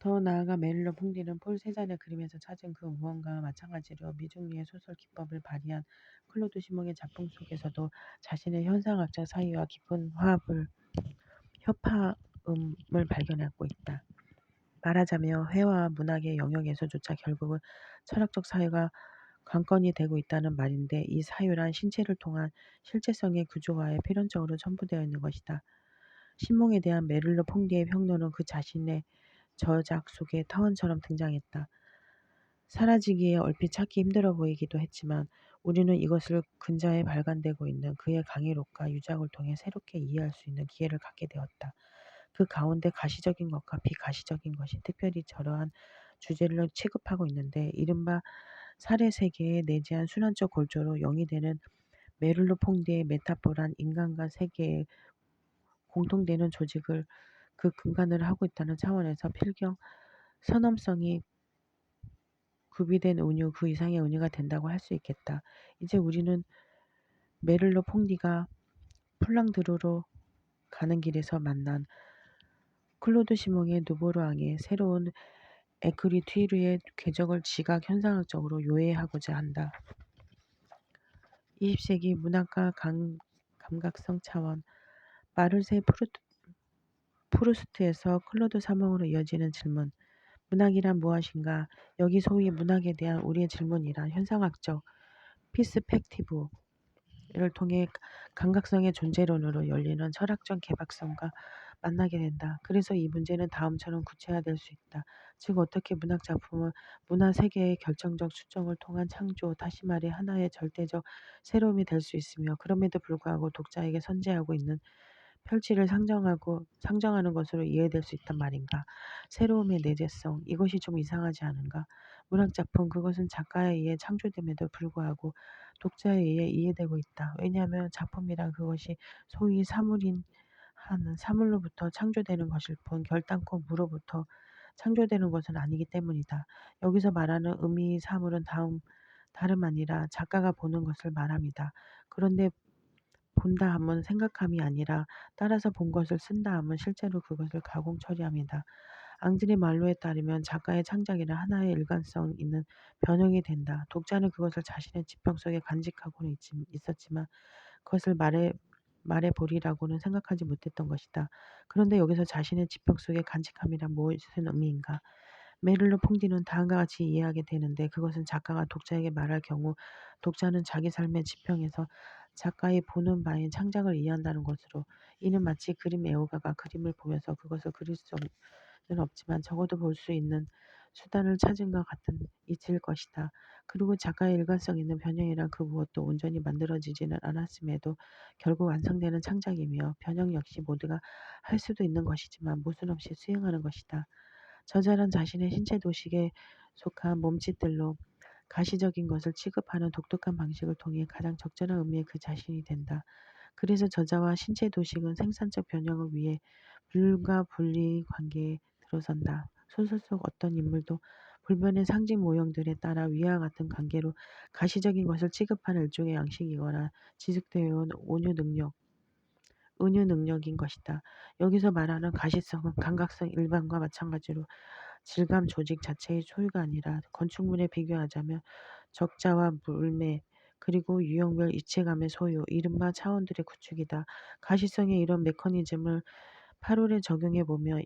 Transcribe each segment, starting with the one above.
더 나아가 메릴로 풍디는 폴 세잔의 그림에서 찾은 그 무언가와 마찬가지로 미중리의 소설 기법을 발휘한 클로드 시몽의 작품 속에서도 자신의 현상학적 사이와 깊은 협화음을 발견하고 있다. 말하자면 회화와 문학의 영역에서조차 결국은 철학적 사유가 관건이 되고 있다는 말인데, 이 사유란 신체를 통한 실제성의 구조화에 필연적으로 첨부되어 있는 것이다. 신몽에 대한 메를로 퐁디의 평론은 그 자신의 저작 속에 타원처럼 등장했다. 사라지기에 얼핏 찾기 힘들어 보이기도 했지만 우리는 이것을 근자에 발간되고 있는 그의 강의록과 유작을 통해 새롭게 이해할 수 있는 기회를 갖게 되었다. 그 가운데 가시적인 것과 비가시적인 것이 특별히 저러한 주제를 취급하고 있는데, 이른바 사례 세계의 내재한 순환적 골조로 영위되는 메를로 퐁디의 메타포란 인간과 세계의 공통되는 조직을 그 근간을 하고 있다는 차원에서 필경 선엄성이 구비된 은유 그 이상의 은유가 된다고 할 수 있겠다. 이제 우리는 메를로 퐁디가 플랑드르로 가는 길에서 만난 클로드 시몽의 누보르앙의 새로운 에크리튀르의 궤적을 지각 현상학적으로 요해하고자 한다. 20세기 문학과 감각성 차원 마르세 프루스트에서 클로드 사몽으로 이어지는 질문. 문학이란 무엇인가? 여기 소위 문학에 대한 우리의 질문이란 현상학적 피스펙티브를 통해 감각성의 존재론으로 열리는 철학적 개박성과 만나게 된다. 그래서 이 문제는 다음처럼 구체화될 수 있다. 즉, 어떻게 문학 작품은 문화 세계의 결정적 수정을 통한 창조, 다시 말해 하나의 절대적 새로움이 될 수 있으며, 그럼에도 불구하고 독자에게 선재하고 있는 펼치를 상정하는 것으로 이해될 수 있단 말인가. 새로움의 내재성, 이것이 좀 이상하지 않은가. 문학작품, 그것은 작가에 의해 창조됨에도 불구하고 독자에 의해 이해되고 있다. 왜냐하면 작품이란 그것이 소위 사물인 한 사물로부터 창조되는 것일 뿐 결단코 무로부터 창조되는 것은 아니기 때문이다. 여기서 말하는 의미의 사물은 다름 아니라 작가가 보는 것을 말합니다. 그런데 본다 함은 생각함이 아니라 따라서 본 것을 쓴다 함은 실제로 그것을 가공 처리함이다. 앙드레 말로에 따르면 작가의 창작이란 하나의 일관성 있는 변형이 된다. 독자는 그것을 자신의 지평 속에 간직하고는 있었지만 그것을 말해보리라고는 생각하지 못했던 것이다. 그런데 여기서 자신의 지평 속에 간직함이란 무슨 의미인가? 메를로 퐁디는 다음과 같이 이해하게 되는데, 그것은 작가가 독자에게 말할 경우 독자는 자기 삶의 지평에서 작가의 보는 바인 창작을 이해한다는 것으로, 이는 마치 그림 애호가가 그림을 보면서 그것을 그릴 수는 없지만 적어도 볼 수 있는 수단을 찾은 것 같은 이치일 것이다. 그리고 작가의 일관성 있는 변형이란 그 무엇도 온전히 만들어지지는 않았음에도 결국 완성되는 창작이며, 변형 역시 모두가 할 수도 있는 것이지만 모순 없이 수행하는 것이다. 저자는 자신의 신체 도식에 속한 몸짓들로 가시적인 것을 취급하는 독특한 방식을 통해 가장 적절한 의미의 그 자신이 된다. 그래서 저자와 신체 도식은 생산적 변형을 위해 불과 분리 관계에 들어선다. 소설 속 어떤 인물도 불변의 상징 모형들에 따라 위와 같은 관계로 가시적인 것을 취급하는 일종의 양식이거나 지속되어 온 은유 능력인 것이다. 여기서 말하는 가시성은 감각성 일반과 마찬가지로 질감 조직 자체의 소유가 아니라, 건축물에 비교하자면 적자와 물매 그리고 유형별 입체감의 소유, 이른바 차원들의 구축이다. 가시성의 이런 메커니즘을 8홀에 적용해보며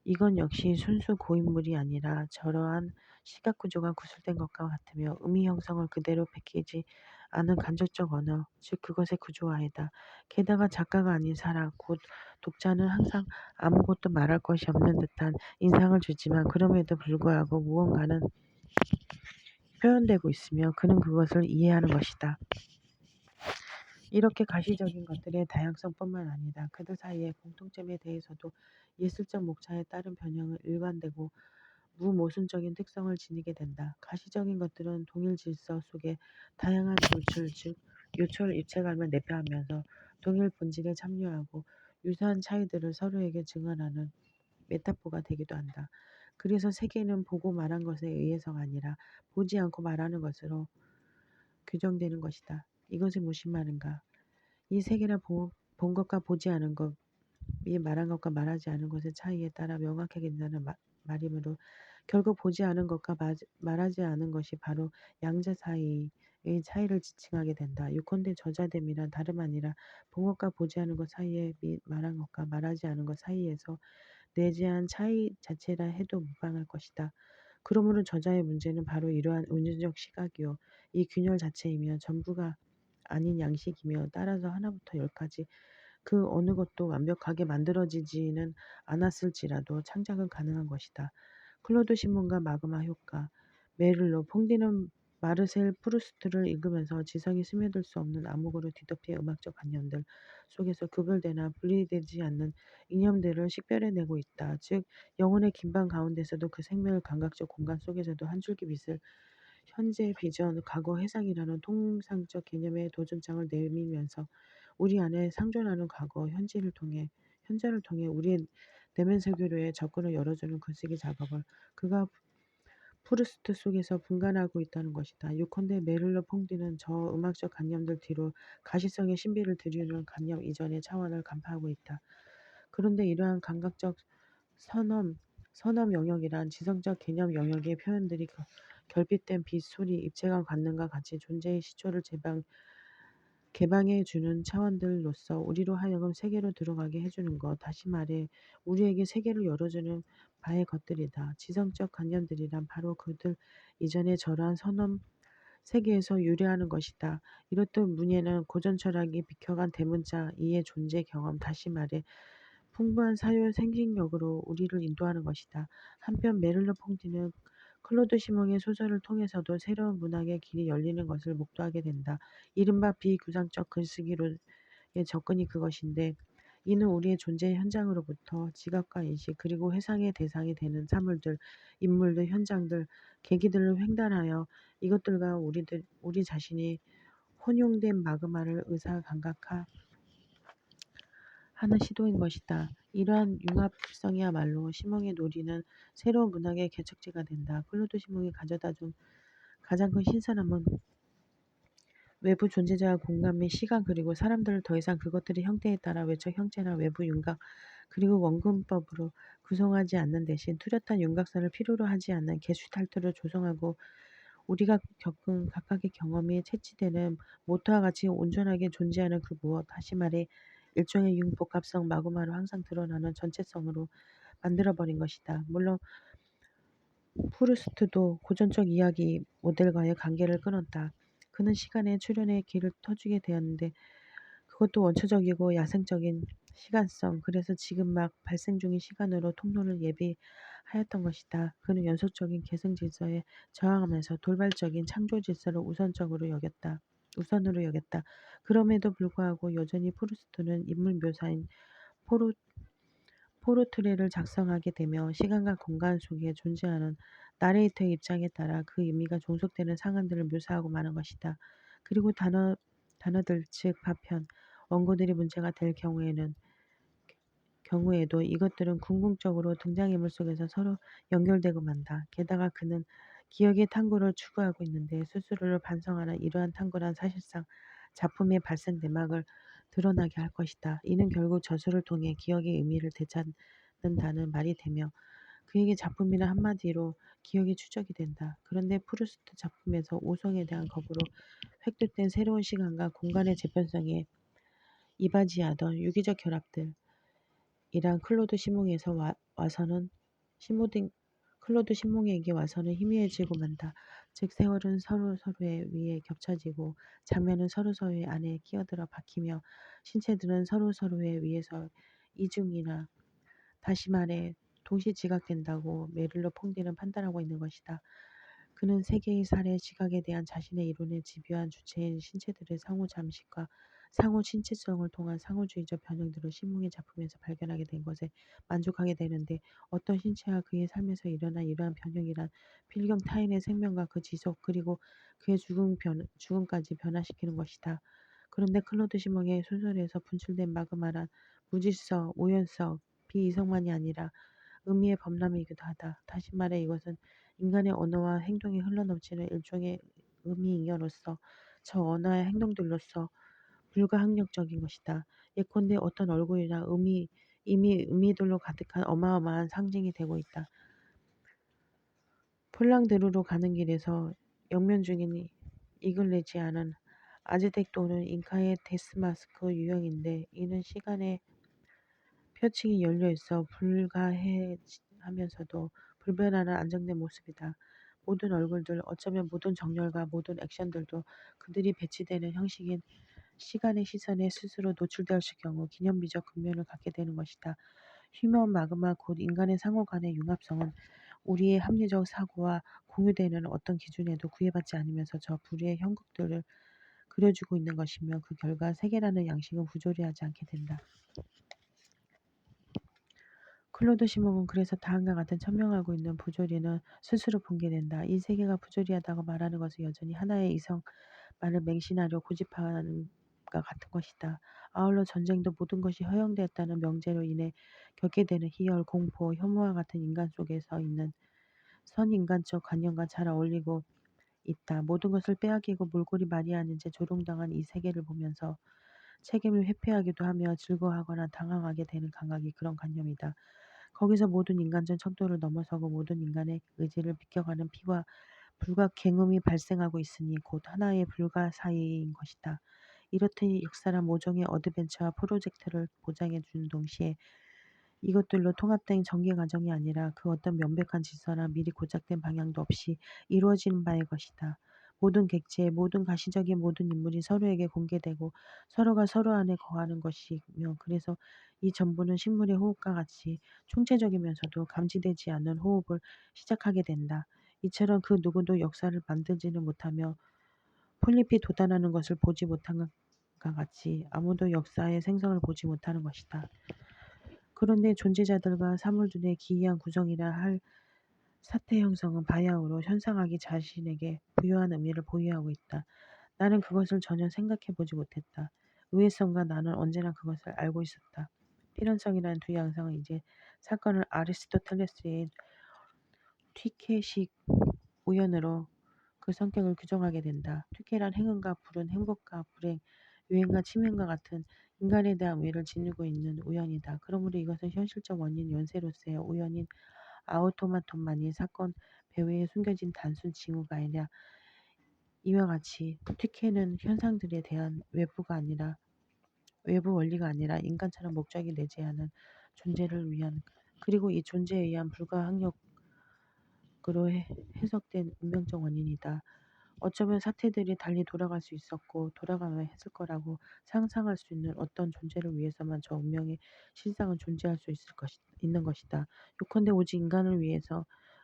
이건 역시 순수 고인물이 아니라 저러한 시각구조가 구술된 것과 같으며, 의미 형성을 그대로 베끼지 않은 간접적 언어, 즉 그것의 구조화이다. 게다가 작가가 아닌 사람, 곧 독자는 항상 아무것도 말할 것이 없는 듯한 인상을 주지만, 그럼에도 불구하고 무언가는 표현되고 있으며 그는 그것을 이해하는 것이다. 이렇게 가시적인 것들의 다양성뿐만 아니라 그들 사이의 공통점에 대해서도 예술적 목차에 따른 변형을 일관되고 무모순적인 특성을 지니게 된다. 가시적인 것들은 동일 질서 속에 다양한 돌출, 즉 요철 입체감을 내포하면서 동일 본질에 참여하고 유사한 차이들을 서로에게 증언하는 메타포가 되기도 한다. 그래서 세계는 보고 말한 것에 의해서가 아니라 보지 않고 말하는 것으로 규정되는 것이다. 이것이 무슨 말인가? 이 세계라 본 것과 보지 않은 것이 말한 것과 말하지 않은 것의 차이에 따라 명확하게 된다는 말이므로 결국 보지 않은 것과 말하지 않은 것이 바로 양자 사이의 차이를 지칭하게 된다. 유컨대 저자됨이란 다름 아니라 본 것과 보지 않은 것 사이에 및 말한 것과 말하지 않은 것 사이에서 내재한 차이 자체라 해도 무방할 것이다. 그러므로 저자의 문제는 바로 이러한 은유적 시각이요 이 균열 자체이며 전부가 아닌 양식이며 따라서 하나부터 열까지 그 어느 것도 완벽하게 만들어지지는 않았을지라도 창작은 가능한 것이다. 클로드 시몬과 마그마 효과 메를로 퐁디는 마르셀 프루스트를 읽으면서 지성이 스며들 수 없는 암흑으로 뒤덮인 음악적 관념들 속에서 구별되나 분리되지 않는 이념들을 식별해내고 있다. 즉 영혼의 긴방 가운데서도 그 생명의 감각적 공간 속에서도 한 줄기 빛을 현재, 비전, 과거, 해상이라는 통상적 개념의 도전장을 내밀면서 우리 안에 상존하는 과거, 현재를 통해 우리의 내면 세계로의 접근을 열어주는 글쓰기 작업을 그가 프루스트 속에서 분간하고 있다는 것이다. 요컨대 메를로 퐁디는 저 음악적 관념들 뒤로 가시성의 신비를 들이우는 관념 이전의 차원을 간파하고 있다. 그런데 이러한 감각적 선엄, 선엄 영역이란 지성적 개념 영역의 표현들이 결핍된 빛, 소리, 입체감 관능과 같이 존재의 시초를 개방해 주는 차원들로서 우리로 하여금 세계로 들어가게 해주는 것, 다시 말해 우리에게 세계를 열어주는 바의 것들이다. 지성적 관념들이란 바로 그들 이전의 저러한 선엄 세계에서 유래하는 것이다. 이렇듯 문예는 고전 철학이 비켜간 대문자 이의 존재 경험, 다시 말해 풍부한 사유 생식력으로 우리를 인도하는 것이다. 한편 메를로 퐁디는 클로드 시몽의 소설을 통해서도 새로운 문학의 길이 열리는 것을 목도하게 된다. 이른바 비구상적 글쓰기로의 접근이 그것인데 이는 우리의 존재 현장으로부터 지각과 인식 그리고 회상의 대상이 되는 사물들, 인물들, 현장들, 계기들을 횡단하여 이것들과 우리 자신이 혼용된 마그마를 의사감각화 하는 시도인 것이다. 이러한 융합성이야말로 시몽의 논리는 새로운 문학의 개척지가 된다. 클로드 시몽이 가져다 준 가장 큰 신선함은 외부 존재자와 공간 및 시간 그리고 사람들을 더 이상 그것들의 형태에 따라 외적 형체나 외부 윤곽 그리고 원근법으로 구성하지 않는 대신 뚜렷한 윤곽선을 필요로 하지 않는 게슈탈트를 조성하고 우리가 겪은 각각의 경험이 채취되는 모터와 같이 온전하게 존재하는 그 무엇, 다시 말해 일종의 융복합성 마구마로 항상 드러나는 전체성으로 만들어버린 것이다. 물론 프루스트도 고전적 이야기 모델과의 관계를 끊었다. 그는 시간의 출현의 길을 터주게 되었는데 그것도 원초적이고 야생적인 시간성, 그래서 지금 막 발생 중인 시간으로 통로를 예비하였던 것이다. 그는 연속적인 계승 질서에 저항하면서 돌발적인 창조 질서를 우선으로 여겼다. 그럼에도 불구하고 여전히 프루스트는 인물 묘사인 포르, 포르트레를 작성하게 되며 시간과 공간 속에 존재하는 나레이터의 입장에 따라 그 의미가 종속되는 상황들을 묘사하고 마는 것이다. 그리고 단어들, 즉 파편, 원고들이 문제가 될 경우에도 이것들은 궁극적으로 등장인물 속에서 서로 연결되고 만다. 게다가 그는 기억의 탐구를 추구하고 있는데 스스로를 반성하는 이러한 탐구란 사실상 작품의 발생 내막을 드러나게 할 것이다. 이는 결국 저술을 통해 기억의 의미를 되찾는다는 말이 되며 그에게 작품이란 한마디로 기억이 추적이 된다. 그런데 프루스트 작품에서 오성에 대한 거부로 획득된 새로운 시간과 공간의 재편성에 이바지하던 유기적 결합들 이란 클로드 시몽에게 와서는 희미해지고 만다. 즉 세월은 서로의 위에 겹쳐지고 장면은 서로의 안에 끼어들어 박히며 신체들은 서로의 위에서 이중이나 다시 말해 동시 지각된다고 메를로 퐁디는 판단하고 있는 것이다. 그는 세계의 살해 지각에 대한 자신의 이론의 집요한 주체인 신체들의 상호 잠식과 상호 신체성을 통한 상호주의적 변형들을 시몽의 작품에서 발견하게 된 것에 만족하게 되는데 어떤 신체와 그의 삶에서 일어난 이러한 변형이란 필경 타인의 생명과 그 지속 그리고 그의 죽음까지 변화시키는 것이다. 그런데 클로드 시몽의 소설에서 분출된 마그마란 무질서, 우연성, 비이성만이 아니라 의미의 범람이기도 하다. 다시 말해 이것은 인간의 언어와 행동이 흘러넘치는 일종의 의미잉여로서 저 언어의 행동들로서 불가항력적인 것이다. 예컨대 어떤 얼굴이나 이미 의미들로 가득한 어마어마한 상징이 되고 있다. 폴랑드르로 가는 길에서 영면 중인 이글레지아는 아즈텍 또는 잉카의 데스마스크 유형인데 이는 시간의 표층이 열려 있어 불가해하면서도 불변하는 안정된 모습이다. 모든 얼굴들, 어쩌면 모든 정열과 모든 액션들도 그들이 배치되는 형식인 시간의 시선에 스스로 노출되었을 경우 기념비적 극면을 갖게 되는 것이다. 휴먼 마그마 곧 인간의 상호 간의 융합성은 우리의 합리적 사고와 공유되는 어떤 기준에도 구애받지 않으면서 저 불의의 형국들을 그려주고 있는 것이며 그 결과 세계라는 양식은 부조리하지 않게 된다. 클로드 시몽은 그래서 다음과 같은 천명하고 있는 부조리는 스스로 붕괴된다. 이 세계가 부조리하다고 말하는 것은 여전히 하나의 이성만을 맹신하려 고집하는 것 같은 것이다. 아울러 전쟁도 모든 것이 허용되었다는 명제로 인해 겪게 되는 희열, 공포, 혐오와 같은 인간 속에서 있는 선인간적 관념과 잘 어울리고 있다. 모든 것을 빼앗기고 몰골이 마리아는 채 조롱당한 이 세계를 보면서 책임을 회피하기도 하며 즐거워하거나 당황하게 되는 감각이 그런 관념이다. 거기서 모든 인간적 척도를 넘어서고 모든 인간의 의지를 비껴가는 피와 불과 갱음이 발생하고 있으니 곧 하나의 불가사의인 것이다. 이렇듯 역사란 모종의 어드벤처와 프로젝트를 보장해 주는 동시에 이것들로 통합된 전개 과정이 아니라 그 어떤 명백한 질서나 미리 고작된 방향도 없이 이루어지는 바의 것이다. 모든 객체, 모든 가시적인 모든 인물이 서로에게 공개되고 서로가 서로 안에 거하는 것이며 그래서 이 전부는 식물의 호흡과 같이 총체적이면서도 감지되지 않는 호흡을 시작하게 된다. 이처럼 그 누구도 역사를 만들지는 못하며 폴립이 돋아나는 것을 보지 못한 것과 같이 아무도 역사의 생성을 보지 못하는 것이다. 그런데 존재자들과 사물들의 기이한 구성이라 할 사태 형성은 바야흐로 현상학이 자신에게 부여한 의미를 보유하고 있다. 나는 그것을 전혀 생각해 보지 못했다. 의외성과 나는 언제나 그것을 알고 있었다. 필연성이라는 두 양상은 이제 사건을 아리스토텔레스의 튀케식 우연으로 그 성격을 규정하게 된다. 튀케란 행운과 불운, 행복과 불행, 유행과 침행과 같은 인간에 대한 우애를 지니고 있는 우연이다. 그러므로 이것은 현실적 원인 연쇄로서의 우연인 아우토마톤만이 사건 배후에 숨겨진 단순 징후가 아니라 이와 같이 튀케는 현상들에 대한 외부 원리가 아니라 인간처럼 목적이 내재하는 존재를 위한 그리고 이 존재에 의한 불가항력으로 해석된 운명적 원인이다. 어쩌면 사태들이 달리 돌아갈 수 있었고 돌아가면 했을 거라고 상상할 수 있는 어떤 존재를 위해서만 저 운명의 실상은 존재할 수 있는 것이다. 요컨대 오직 인간을 위해서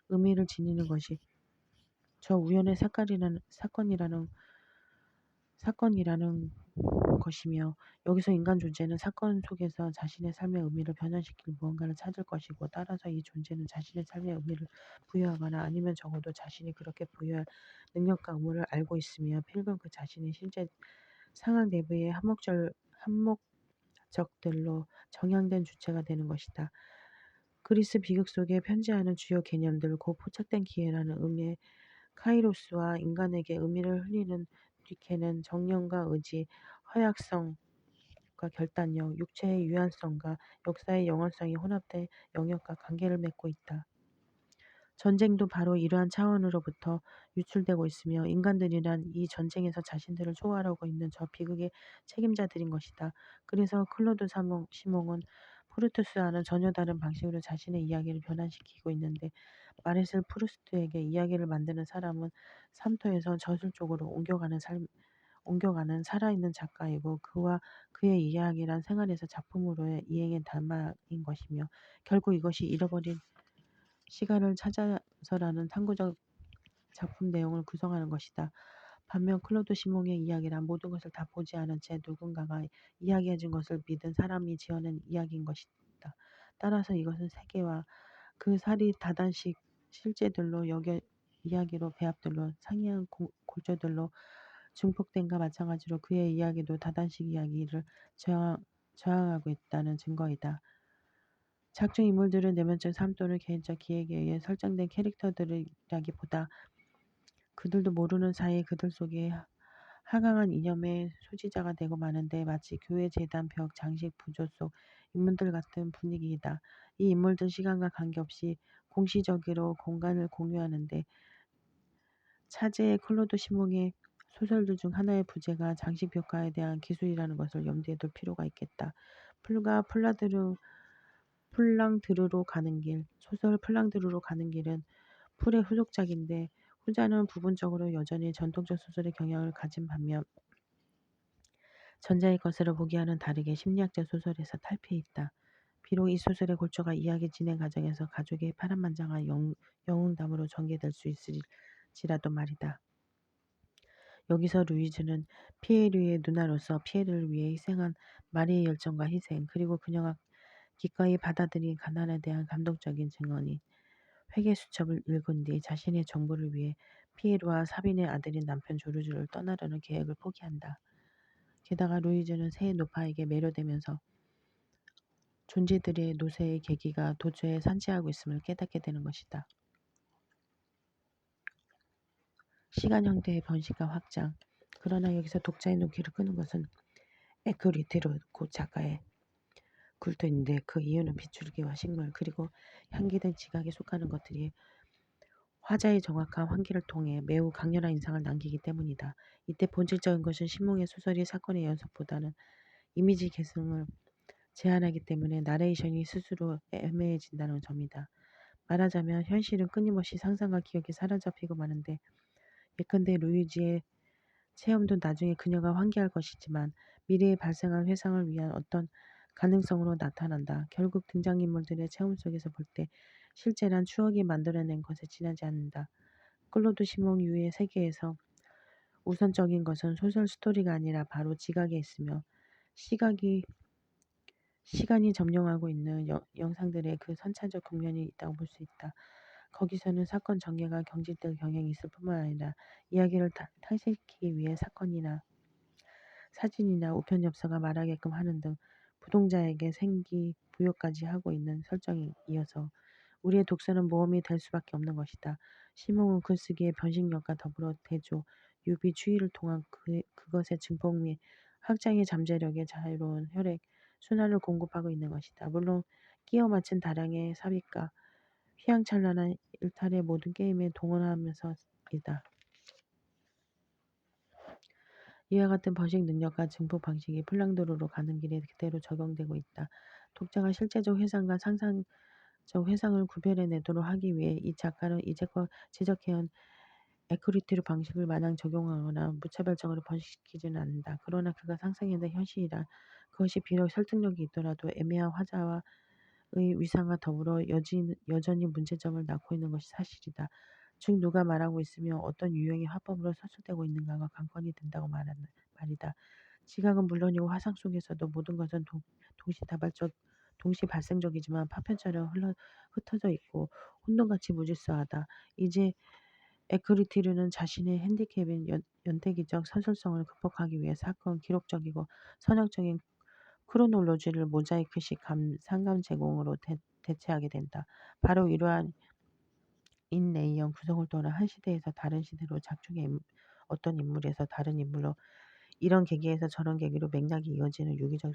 의미를 지니는 것이 저 우연의 사건이라는 것이며 여기서 인간 존재는 사건 속에서 자신의 삶의 의미를 변환시킬 무언가를 찾을 것이고 따라서 이 존재는 자신의 삶의 의미를 부여하거나 아니면 적어도 자신이 그렇게 부여할 능력과 의무를 알고 있으며 필금 그 자신의 실제 상황 내부의 한목적들로 정향된 주체가 되는 것이다. 그리스 비극 속에 편지하는 주요 개념들 곧 포착된 기회라는 의미의 카이로스와 인간에게 의미를 흘리는 뒤케는 정령과 의지, 허약성과 결단력, 육체의 유한성과 역사의 영원성이 혼합된 영역과 관계를 맺고 있다. 전쟁도 바로 이러한 차원으로부터 유출되고 있으며 인간들이란 이 전쟁에서 자신들을 초월하고 있는 저 비극의 책임자들인 것이다. 그래서 클로드 시몽은 프루투스와는 전혀 다른 방식으로 자신의 이야기를 변환시키고 있는데 마르셀 프루스트에게 이야기를 만드는 사람은 삶터에서 저술 쪽으로 옮겨가는 살아있는 작가이고 그와 그의 이야기란 생활에서 작품으로의 이행의 담화인 것이며 결국 이것이 잃어버린 시간을 찾아서라는 탐구적 작품 내용을 구성하는 것이다. 반면 클로드 시몽의 이야기란 모든 것을 다 보지 않은 채 누군가가 이야기해 준 것을 믿은 사람이 지어낸 이야기인 것이다. 따라서 이것은 세계와 그 살이 다단식 실제들로 이야기로 배합들로 상이한 골조들로 증폭된과 마찬가지로 그의 이야기도 다단식 이야기를 저항하고 있다는 증거이다. 작중 인물들은 내면적 삶 또는 개인적 기획에 의해 설정된 캐릭터들이라기보다 그들도 모르는 사이에 그들 속에 하강한 이념의 소지자가 되고 마는데 마치 교회 제단 벽 장식 부조 속 인물들 같은 분위기이다. 이 인물들 시간과 관계없이 공시적으로 공간을 공유하는데 차제의 클로드 시몽의 소설들 중 하나의 부제가 장식 효과에 대한 기술이라는 것을 염두에 둘 필요가 있겠다. 플랑드르로 가는 길, 소설 플랑드르로 가는 길은 풀의 후속작인데 후자는 부분적으로 여전히 전통적 소설의 경향을 가진 반면 전자의 것으로 보기와는 다르게 심리학적 소설에서 탈피해 있다. 비록 이 소설의 골조가 이야기 진행 과정에서 가족의 파란만장한 영웅담으로 전개될 수 있을지라도 말이다. 여기서 루이즈는 피에르의 누나로서 피에르를 위해 희생한 마리의 열정과 희생, 그리고 그녀가 기꺼이 받아들인 가난에 대한 감동적인 증언인 회계수첩을 읽은 뒤 자신의 정부를 위해 피에르와 사빈의 아들인 남편 조르주를 떠나려는 계획을 포기한다. 게다가 루이즈는 새 노파에게 매료되면서 존재들의 노쇠의 계기가 도처에 산재하고 있음을 깨닫게 되는 것이다. 시간 형태의 번식과 확장. 그러나 여기서 독자의 눈길을 끄는 것은 에크리티르 곧 작가의 굴뚝인데 그 이유는 비출기와 식물 그리고 향기 등 지각에 속하는 것들이 화자의 정확한 환기를 통해 매우 강렬한 인상을 남기기 때문이다. 이때 본질적인 것은 신몽의 소설이 사건의 연속보다는 이미지 계승을 제한하기 때문에 나레이션이 스스로 애매해진다는 점이다. 말하자면 현실은 끊임없이 상상과 기억이 사로잡히고 마는데 예컨대 루이지의 체험도 나중에 그녀가 환기할 것이지만 미래에 발생할 회상을 위한 어떤 가능성으로 나타난다. 결국 등장인물들의 체험 속에서 볼 때 실제란 추억이 만들어낸 것에 지나지 않는다. 클로드 시몽 유의 세계에서 우선적인 것은 소설 스토리가 아니라 바로 지각에 있으며 시간이 점령하고 있는 영상들의 그 선차적 국면이 있다고 볼 수 있다. 거기서는 사건 전개가 경직될 경향이 있을 뿐만 아니라 이야기를 탈색시키기 위해 사진이나 우편 엽서가 말하게끔 하는 등 부동자에게 생기 부여까지 하고 있는 설정이 이어서 우리의 독서는 모험이 될 수밖에 없는 것이다. 시몽은 글쓰기의 변식력과 더불어 대조, 유비, 추이를 통한 그것의 증폭 및 확장의 잠재력에 자유로운 혈액, 순환을 공급하고 있는 것이다. 물론 끼워 맞춘 다량의 삽입과 휘황찬란한 일탈의 모든 게임에 동원하면서이다. 이와 같은 번식 능력과 증폭 방식이 플랑드르로 가는 길에 그대로 적용되고 있다. 독자가 실제적 회상과 상상적 회상을 구별해내도록 하기 위해 이 작가는 이제껏 지적해온 에크리티르 방식을 마냥 적용하거나 무차별적으로 번식시키지는 않는다. 그러나 그가 상상해낸 현실이란 그것이 비록 설득력이 있더라도 애매한 화자와의 위상과 더불어 여전히 문제점을 낳고 있는 것이 사실이다. 즉 누가 말하고 있으며 어떤 유형의 화법으로 서술되고 있는가가 관건이 된다고 말이다. 지각은 물론이고 화상 속에서도 모든 것은 동시발생적이지만 파편처럼 흩어져 있고 혼돈같이 무질서하다. 이제 에크리티르는 자신의 핸디캡인 연대기적 서술성을 극복하기 위해 사건 기록적이고 선형적인 크로놀로지를 모자이크식 상감 제공으로 대체하게 된다. 바로 이러한 인내형 구성을 떠나 한 시대에서 다른 시대로 작중의 어떤 인물에서 다른 인물로 이런 계기에서 저런 계기로 맥락이 이어지는 유기적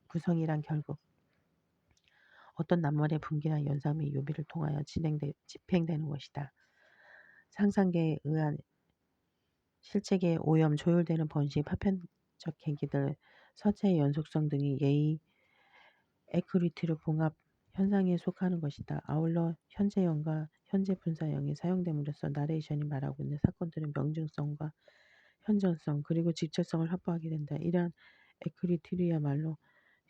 구성이란 결국 어떤 낱말의 분기나 연상의 유비를 통하여 집행되는 것이다. 상상계에 의한 실체계의 오염, 조율되는 번식, 파편적 계기들, 서체의 연속성 등이 에크리티르 봉합 현상에 속하는 것이다. 아울러 현재형과 현재분사형이 사용됨으로써 나레이션이 말하고 있는 사건들은 명중성과 현전성 그리고 직접성을 확보하게 된다. 이러한 에크리티르야말로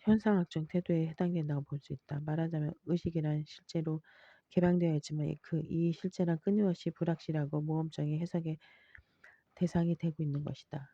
현상학적 태도에 해당된다고 볼 수 있다. 말하자면 의식이란 실제로 개방되어 있지만 이 실제란 끊임없이 불확실하고 모험적인 해석의 대상이 되고 있는 것이다.